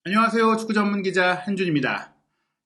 안녕하세요. 축구 전문 기자 한준입니다.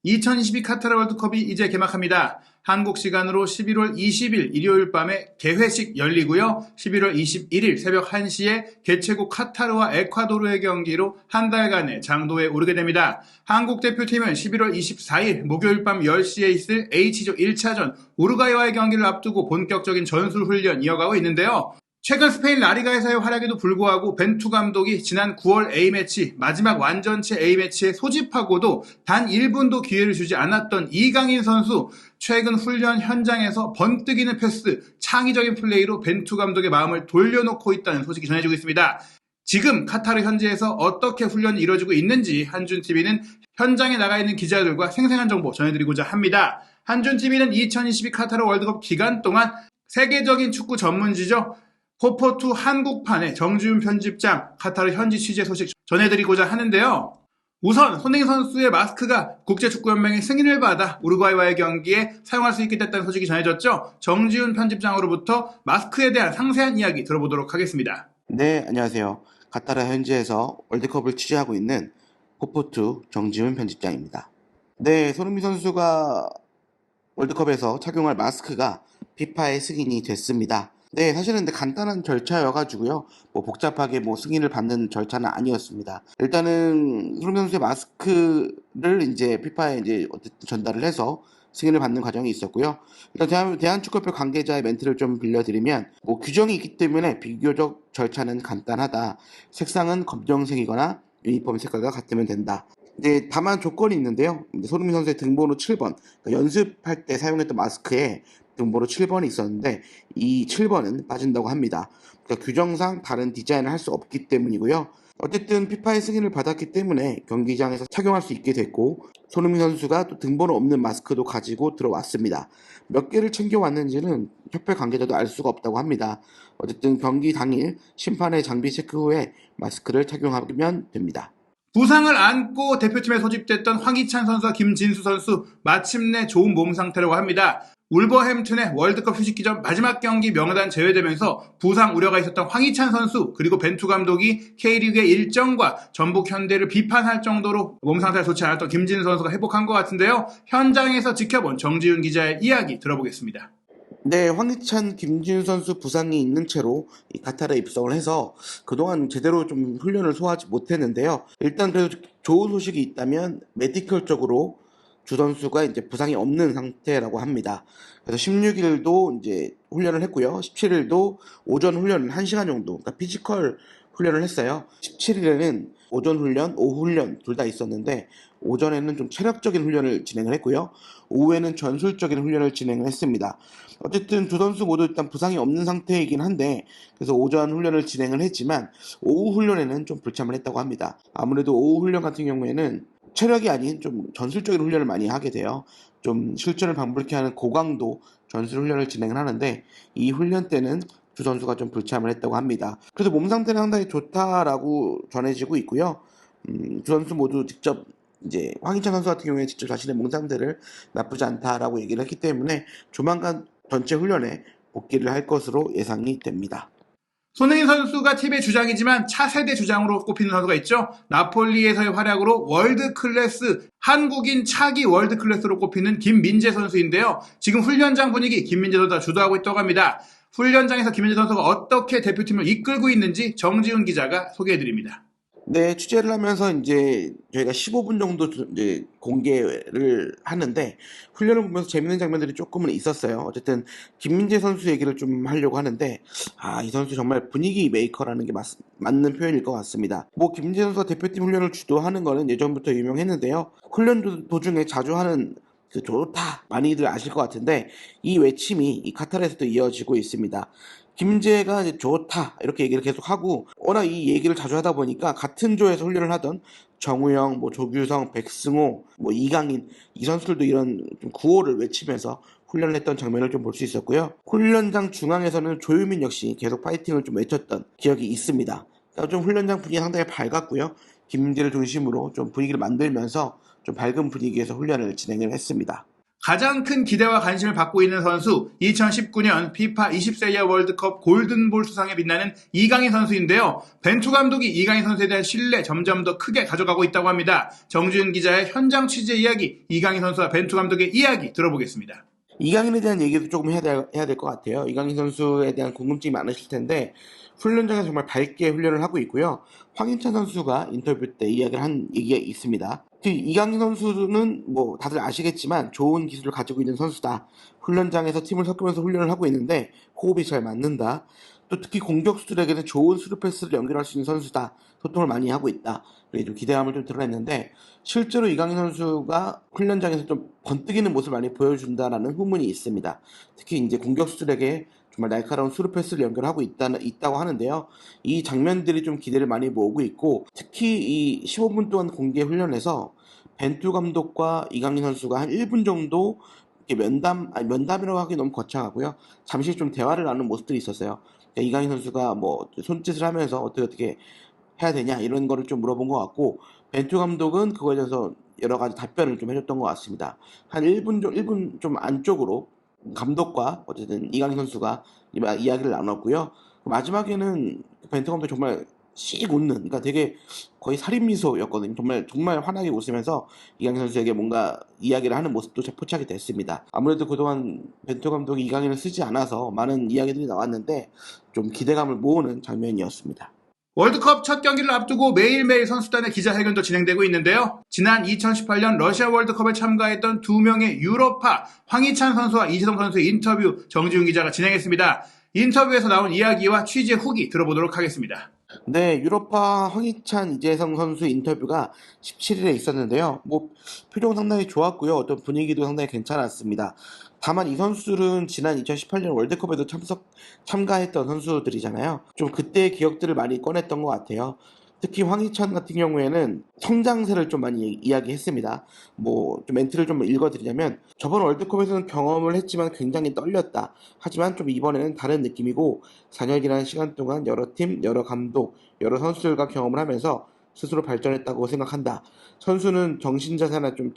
2022 카타르 월드컵이 이제 개막합니다. 한국 시간으로 11월 20일 일요일 밤에 개회식 열리고요. 11월 21일 새벽 1시에 개최국 카타르와 에콰도르의 경기로 한 달간의 장도에 오르게 됩니다. 한국 대표팀은 11월 24일 목요일 밤 10시에 있을 H조 1차전 우루과이와의 경기를 앞두고 본격적인 전술 훈련 이어가고 있는데요. 최근 스페인 라리가에서의 활약에도 불구하고 벤투 감독이 지난 9월 A매치 마지막 완전체 A매치에 소집하고도 단 1분도 기회를 주지 않았던 이강인 선수, 최근 훈련 현장에서 번뜩이는 패스, 창의적인 플레이로 벤투 감독의 마음을 돌려놓고 있다는 소식이 전해지고 있습니다. 지금 카타르 현지에서 어떻게 훈련이 이루어지고 있는지 한준TV는 현장에 나가 있는 기자들과 생생한 정보 전해드리고자 합니다. 한준TV는 2022 카타르 월드컵 기간 동안 세계적인 축구 전문지죠. 포포투 한국판의 정지훈 편집장 카타르 현지 취재 소식 전해드리고자 하는데요. 우선 손흥민 선수의 마스크가 국제축구연맹의 승인을 받아 우루과이와의 경기에 사용할 수 있게 됐다는 소식이 전해졌죠. 정지훈 편집장으로부터 마스크에 대한 상세한 이야기 들어보도록 하겠습니다. 네, 안녕하세요. 카타르 현지에서 월드컵을 취재하고 있는 포포투 정지훈 편집장입니다. 네, 손흥민 선수가 월드컵에서 착용할 마스크가 피파의 승인이 됐습니다. 네, 사실은 근데 간단한 절차여가지고요. 복잡하게 승인을 받는 절차는 아니었습니다. 일단은 손흥민 선수의 마스크를 이제 피파에 이제 어쨌든 전달을 해서 승인을 받는 과정이 있었고요. 일단 대한축구협회 관계자의 멘트를 좀 빌려드리면 규정이 있기 때문에 비교적 절차는 간단하다. 색상은 검정색이거나 유니폼 색깔과 같으면 된다. 이제 다만 조건이 있는데요. 손흥민 선수의 등번호 7번, 그러니까 연습할 때 사용했던 마스크에 등번호 7번이 있었는데 이 7번은 빠진다고 합니다. 그러니까 규정상 다른 디자인을 할 수 없기 때문이고요. 어쨌든 피파의 승인을 받았기 때문에 경기장에서 착용할 수 있게 됐고 손흥민 선수가 또 등번호 없는 마스크도 가지고 들어왔습니다. 몇 개를 챙겨왔는지는 협회 관계자도 알 수가 없다고 합니다. 어쨌든 경기 당일 심판의 장비 체크 후에 마스크를 착용하면 됩니다. 부상을 안고 대표팀에 소집됐던 황희찬 선수와 김진수 선수 마침내 좋은 몸 상태라고 합니다. 울버햄튼의 월드컵 휴식 기전 마지막 경기 명단 제외되면서 부상 우려가 있었던 황희찬 선수, 그리고 벤투 감독이 K리그의 일정과 전북 현대를 비판할 정도로 몸 상태가 좋지 않았던 김진수 선수가 회복한 것 같은데요. 현장에서 지켜본 정지훈 기자의 이야기 들어보겠습니다. 네, 황희찬, 김진수 선수 부상이 있는 채로 이 카타르에 입성을 해서 그동안 제대로 좀 훈련을 소화하지 못했는데요. 일단 그래도 좋은 소식이 있다면 메디컬적으로 두 선수가 이제 부상이 없는 상태라고 합니다. 그래서 16일도 이제 훈련을 했고요. 17일도 오전 훈련 1시간 정도, 그러니까 피지컬 훈련을 했어요. 17일에는 오전 훈련, 오후 훈련 둘 다 있었는데 오전에는 좀 체력적인 훈련을 진행을 했고요. 오후에는 전술적인 훈련을 진행을 했습니다. 어쨌든 두 선수 모두 일단 부상이 없는 상태이긴 한데 그래서 오전 훈련을 진행을 했지만 오후 훈련에는 좀 불참을 했다고 합니다. 아무래도 오후 훈련 같은 경우에는 체력이 아닌 좀 전술적인 훈련을 많이 하게 돼요. 좀 실전을 방불케 하는 고강도 전술 훈련을 진행을 하는데 이 훈련 때는 두 선수가 좀 불참을 했다고 합니다. 그래서 몸 상태는 상당히 좋다라고 전해지고 있고요. 두 선수 모두 직접 이제 황희찬 선수 같은 경우에 직접 자신의 몸 상태를 나쁘지 않다라고 얘기를 했기 때문에 조만간 전체 훈련에 복귀를 할 것으로 예상이 됩니다. 손흥민 선수가 팀의 주장이지만 차세대 주장으로 꼽히는 선수가 있죠. 나폴리에서의 활약으로 월드클래스, 한국인 차기 월드클래스로 꼽히는 김민재 선수인데요. 지금 훈련장 분위기 김민재 선수가 주도하고 있다고 합니다. 훈련장에서 김민재 선수가 어떻게 대표팀을 이끌고 있는지 정지훈 기자가 소개해드립니다. 네, 취재를 하면서 이제 저희가 15분 정도 이제 공개를 하는데 훈련을 보면서 재밌는 장면들이 조금은 있었어요. 어쨌든 김민재 선수 얘기를 좀 하려고 하는데 이 선수 정말 분위기 메이커라는 게 맞는 표현일 것 같습니다. 김민재 선수가 대표팀 훈련을 주도하는 거는 예전부터 유명했는데요. 훈련 도중에 자주 하는 그 좋다 많이들 아실 것 같은데 이 외침이 이 카타르에서도 이어지고 있습니다. 김재가 이제 좋다 이렇게 얘기를 계속 하고 워낙 이 얘기를 자주 하다 보니까 같은 조에서 훈련을 하던 정우영, 조규성, 백승호, 이강인 이 선수들도 이런 좀 구호를 외치면서 훈련을 했던 장면을 좀 볼 수 있었고요. 훈련장 중앙에서는 조유민 역시 계속 파이팅을 좀 외쳤던 기억이 있습니다. 그러니까 좀 훈련장 분위기 상당히 밝았고요. 김재를 중심으로 좀 분위기를 만들면서 좀 밝은 분위기에서 훈련을 진행을 했습니다. 가장 큰 기대와 관심을 받고 있는 선수 2019년 피파 20세 이하 월드컵 골든볼 수상에 빛나는 이강인 선수인데요. 벤투 감독이 이강인 선수에 대한 신뢰 점점 더 크게 가져가고 있다고 합니다. 정지훈 기자의 현장 취재 이야기, 이강인 선수와 벤투 감독의 이야기 들어보겠습니다. 이강인에 대한 얘기도 조금 해야 될 것 같아요. 이강인 선수에 대한 궁금증이 많으실 텐데 훈련장에서 정말 밝게 훈련을 하고 있고요. 황희찬 선수가 인터뷰 때 이야기를 한 얘기가 있습니다. 이강인 선수는 뭐 다들 아시겠지만 좋은 기술을 가지고 있는 선수다. 훈련장에서 팀을 섞으면서 훈련을 하고 있는데 호흡이 잘 맞는다. 또 특히 공격수들에게는 좋은 스루 패스를 연결할 수 있는 선수다. 소통을 많이 하고 있다. 그래서 좀 기대감을 좀 드러냈는데 실제로 이강인 선수가 훈련장에서 좀 번뜩이는 모습을 많이 보여준다라는 후문이 있습니다. 특히 이제 공격수들에게 정말 날카로운 스루 패스를 연결하고 있다고 하는데요. 이 장면들이 좀 기대를 많이 모으고 있고 특히 이 15분 동안 공개 훈련에서 벤투 감독과 이강인 선수가 한 1분 정도 이렇게 면담이라고 하기 너무 거창하고요. 잠시 좀 대화를 나누는 모습들이 있었어요. 그러니까 이강인 선수가 뭐 손짓을 하면서 어떻게 해야 되냐 이런 거를 좀 물어본 것 같고 벤투 감독은 그거에 대해서 여러 가지 답변을 좀 해줬던 것 같습니다. 한 1분 좀 안쪽으로 감독과 어쨌든 이강인 선수가 이야기를 나눴고요. 마지막에는 벤투 감독이 정말 씩 웃는, 그러니까 되게 거의 살인 미소였거든요. 정말 환하게 웃으면서 이강인 선수에게 뭔가 이야기를 하는 모습도 포착이 됐습니다. 아무래도 그동안 벤투 감독이 이강인을 쓰지 않아서 많은 이야기들이 나왔는데 좀 기대감을 모으는 장면이었습니다. 월드컵 첫 경기를 앞두고 매일매일 선수단의 기자회견도 진행되고 있는데요. 지난 2018년 러시아 월드컵에 참가했던 두 명의 유럽파 황희찬 선수와 이재성 선수의 인터뷰 정지훈 기자가 진행했습니다. 인터뷰에서 나온 이야기와 취재 후기 들어보도록 하겠습니다. 네, 유럽파 황희찬, 이재성 선수 인터뷰가 17일에 있었는데요. 뭐 표정 상당히 좋았고요. 어떤 분위기도 상당히 괜찮았습니다. 다만 이 선수들은 지난 2018년 월드컵에도 참가했던 선수들이잖아요. 좀 그때의 기억들을 많이 꺼냈던 것 같아요. 특히 황희찬 같은 경우에는 성장세를 좀 많이 이야기했습니다. 뭐 좀 멘트를 좀 읽어드리자면 저번 월드컵에서는 경험을 했지만 굉장히 떨렸다. 하지만 좀 이번에는 다른 느낌이고 4년이라는 시간 동안 여러 팀, 여러 감독, 여러 선수들과 경험을 하면서 스스로 발전했다고 생각한다. 선수는 정신자세나 좀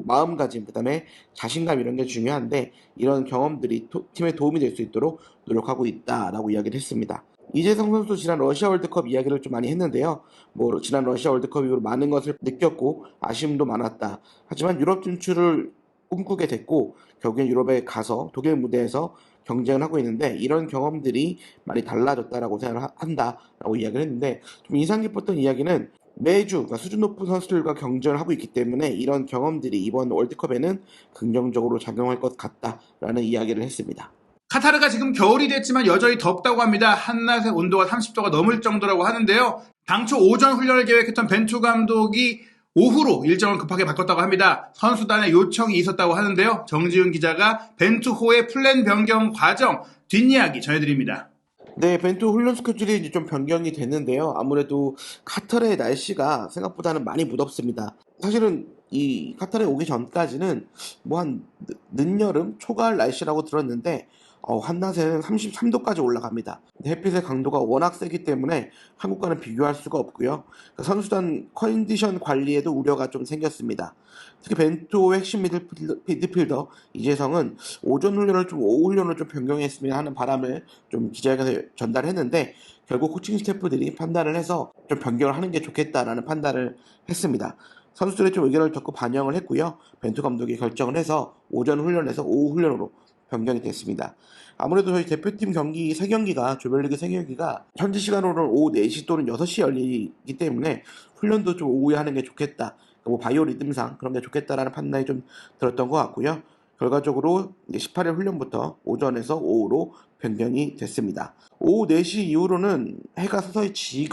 마음가짐, 그다음에 자신감 이런 게 중요한데 이런 경험들이 팀에 도움이 될 수 있도록 노력하고 있다라고 이야기를 했습니다. 이재성 선수도 지난 러시아 월드컵 이야기를 좀 많이 했는데요. 뭐 지난 러시아 월드컵 이후로 많은 것을 느꼈고 아쉬움도 많았다. 하지만 유럽 진출을 꿈꾸게 됐고 결국엔 유럽에 가서 독일 무대에서 경쟁을 하고 있는데 이런 경험들이 많이 달라졌다라고 생각한다라고 이야기를 했는데 좀 인상 깊었던 이야기는 매주 그러니까 수준 높은 선수들과 경쟁을 하고 있기 때문에 이런 경험들이 이번 월드컵에는 긍정적으로 작용할 것 같다라는 이야기를 했습니다. 카타르가 지금 겨울이 됐지만 여전히 덥다고 합니다. 한낮의 온도가 30도가 넘을 정도라고 하는데요. 당초 오전 훈련을 계획했던 벤투 감독이 오후로 일정을 급하게 바꿨다고 합니다. 선수단의 요청이 있었다고 하는데요. 정지훈 기자가 벤투호의 플랜 변경 과정 뒷이야기 전해드립니다. 네, 벤투 훈련 스케줄이 이제 좀 변경이 됐는데요. 아무래도 카타르의 날씨가 생각보다는 많이 무덥습니다. 사실은 이 카타르에 오기 전까지는 뭐 한 늦여름, 초가을 날씨라고 들었는데 한낮에는 33도까지 올라갑니다. 햇빛의 강도가 워낙 세기 때문에 한국과는 비교할 수가 없고요. 선수단 컨디션 관리에도 우려가 좀 생겼습니다. 특히 벤투의 핵심 미드필더 이재성은 오전 훈련을 좀 오후 훈련을 좀 변경했으면 하는 바람을 좀 기자회견에서 전달했는데 결국 코칭 스태프들이 판단을 해서 좀 변경을 하는 게 좋겠다라는 판단을 했습니다. 선수들의 좀 의견을 적극 반영을 했고요. 벤투 감독이 결정을 해서 오전 훈련에서 오후 훈련으로 변경이 됐습니다. 아무래도 저희 대표팀 경기 3경기가 조별리그 3경기가 현지 시간으로는 오후 4시 또는 6시에 열리기 때문에 훈련도 좀 오후에 하는 게 좋겠다. 뭐 바이오 리듬상 그런 게 좋겠다라는 판단이 좀 들었던 것 같고요. 결과적으로 18일 훈련부터 오전에서 오후로 변경이 됐습니다. 오후 4시 이후로는 해가 서서히 지기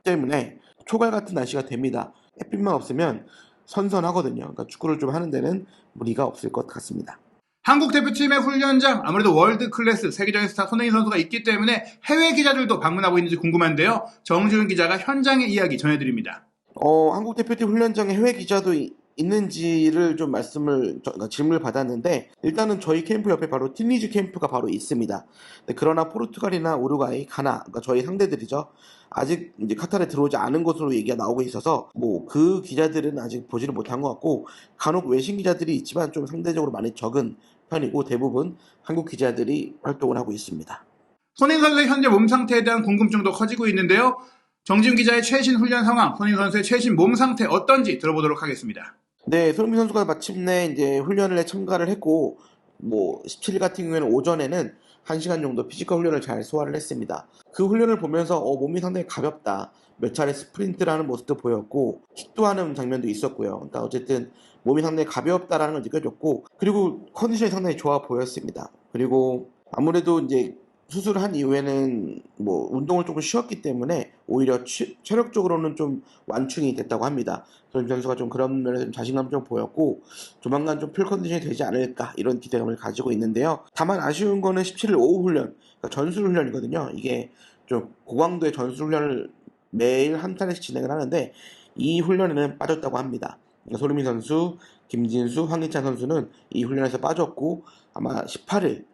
때문에 초가을 같은 날씨가 됩니다. 햇빛만 없으면 선선하거든요. 그러니까 축구를 좀 하는 데는 무리가 없을 것 같습니다. 한국 대표팀의 훈련장 아무래도 월드 클래스 세계적인 스타 손흥민 선수가 있기 때문에 해외 기자들도 방문하고 있는지 궁금한데요. 정지훈 기자가 현장의 이야기 전해드립니다. 한국 대표팀 훈련장에 해외 기자도 있는지를 좀 그러니까 질문을 받았는데, 일단은 저희 캠프 옆에 바로 티니지 캠프가 바로 있습니다. 네, 그러나 포르투갈이나 우루과이, 가나, 그러니까 저희 상대들이죠. 아직 이제 카타르에 들어오지 않은 것으로 얘기가 나오고 있어서 뭐 그 기자들은 아직 보지를 못한 것 같고, 간혹 외신 기자들이 있지만 좀 상대적으로 많이 적은 편이고, 대부분 한국 기자들이 활동을 하고 있습니다. 손흥민 선수의 현재 몸 상태에 대한 궁금증도 커지고 있는데요. 정지훈 기자의 최신 훈련 상황, 손흥민 선수의 최신 몸 상태 어떤지 들어보도록 하겠습니다. 네, 손흥민 선수가 마침내 이제 훈련에 참가를 했고, 뭐 17일 같은 경우에는 오전에는 1시간 정도 피지컬 훈련을 잘 소화를 했습니다. 그 훈련을 보면서 몸이 상당히 가볍다. 몇 차례 스프린트를 하는 모습도 보였고, 킥도 하는 장면도 있었고요. 그러니까 어쨌든 몸이 상당히 가볍다라는 걸 느껴졌고, 그리고 컨디션이 상당히 좋아 보였습니다. 그리고 아무래도 이제 수술을 한 이후에는 뭐 운동을 조금 쉬었기 때문에 오히려 체력적으로는 좀 완충이 됐다고 합니다. 손흥민 선수가 좀 그런 면에서 좀 자신감 좀 보였고, 조만간 좀 풀 컨디션이 되지 않을까 이런 기대감을 가지고 있는데요. 다만 아쉬운 거는 17일 오후 훈련, 그러니까 전술 훈련이거든요. 이게 좀 고강도의 전술 훈련을 매일 한 차례씩 진행을 하는데, 이 훈련에는 빠졌다고 합니다. 그러니까 손흥민 선수, 김진수, 황희찬 선수는 이 훈련에서 빠졌고, 아마 18일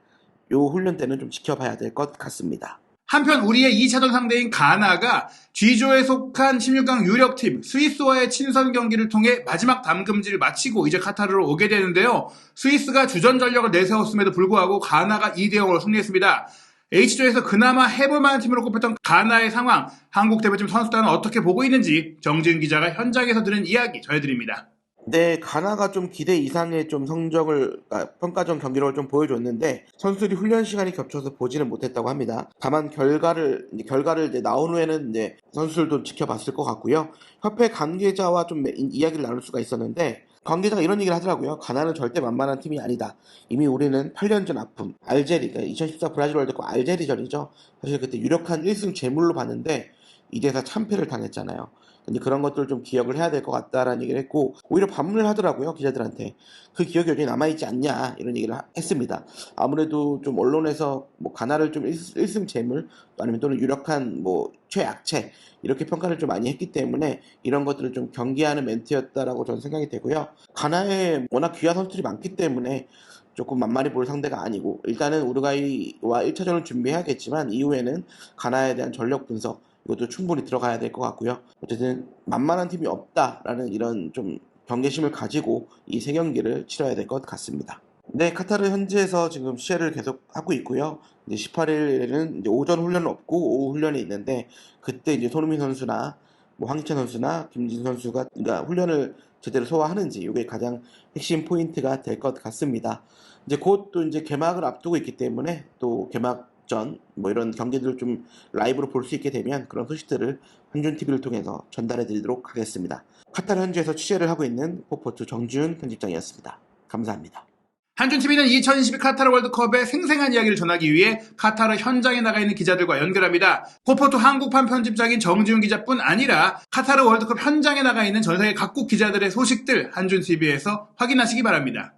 요 훈련 때는 좀 지켜봐야 될 것 같습니다. 한편 우리의 2차전 상대인 가나가 G조에 속한 16강 유력팀 스위스와의 친선 경기를 통해 마지막 담금질을 마치고 이제 카타르로 오게 되는데요. 스위스가 주전 전력을 내세웠음에도 불구하고 가나가 2대0으로 승리했습니다. H조에서 그나마 해볼 만한 팀으로 꼽혔던 가나의 상황, 한국 대표팀 선수단은 어떻게 보고 있는지 정지훈 기자가 현장에서 들은 이야기 전해드립니다. 네, 가나가 좀 기대 이상의 좀 평가전 경기력을 좀 보여줬는데, 선수들이 훈련 시간이 겹쳐서 보지는 못했다고 합니다. 다만 결과를 이제 나온 후에는 이제 선수들도 지켜봤을 것 같고요. 협회 관계자와 좀 이야기를 나눌 수가 있었는데, 관계자가 이런 얘기를 하더라고요. 가나는 절대 만만한 팀이 아니다. 이미 우리는 8년 전 아픔, 알제리, 그러니까 2014 브라질 월드컵 알제리전이죠. 사실 그때 유력한 1승 제물로 봤는데 2대4 참패를 당했잖아요. 근데 그런 것들을 좀 기억을 해야 될 것 같다라는 얘기를 했고, 오히려 반문을 하더라고요, 기자들한테. 그 기억이 여전히 남아있지 않냐, 이런 얘기를 했습니다. 아무래도 좀 언론에서 뭐 가나를 좀 1승 재물, 아니면 또는 유력한 뭐 최약체, 이렇게 평가를 좀 많이 했기 때문에 이런 것들을 좀 경계하는 멘트였다라고 저는 생각이 되고요. 가나에 워낙 귀한 선수들이 많기 때문에 조금 만만히 볼 상대가 아니고, 일단은 우루과이와 1차전을 준비해야겠지만 이후에는 가나에 대한 전력 분석, 이것도 충분히 들어가야 될 것 같고요. 어쨌든 만만한 팀이 없다라는 이런 좀 경계심을 가지고 이 세 경기를 치러야 될 것 같습니다. 네, 카타르 현지에서 지금 시해를 계속 하고 있고요. 이제 18일에는 이제 오전 훈련은 없고 오후 훈련이 있는데, 그때 이제 손흥민 선수나 뭐 황희찬 선수나 김진수 선수가 그러니까 훈련을 제대로 소화하는지, 이게 가장 핵심 포인트가 될 것 같습니다. 이제 곧 또 이제 개막을 앞두고 있기 때문에 또 개막전 뭐 이런 경기들을 좀 라이브로 볼 수 있게 되면 그런 소식들을 한준TV를 통해서 전달해 드리도록 하겠습니다. 카타르 현지에서 취재를 하고 있는 포포트 정지훈 편집장이었습니다. 감사합니다. 한준TV는 2022 카타르 월드컵의 생생한 이야기를 전하기 위해 카타르 현장에 나가 있는 기자들과 연결합니다. 포포트 한국판 편집장인 정지훈 기자뿐 아니라 카타르 월드컵 현장에 나가 있는 전 세계 각국 기자들의 소식들 한준TV에서 확인하시기 바랍니다.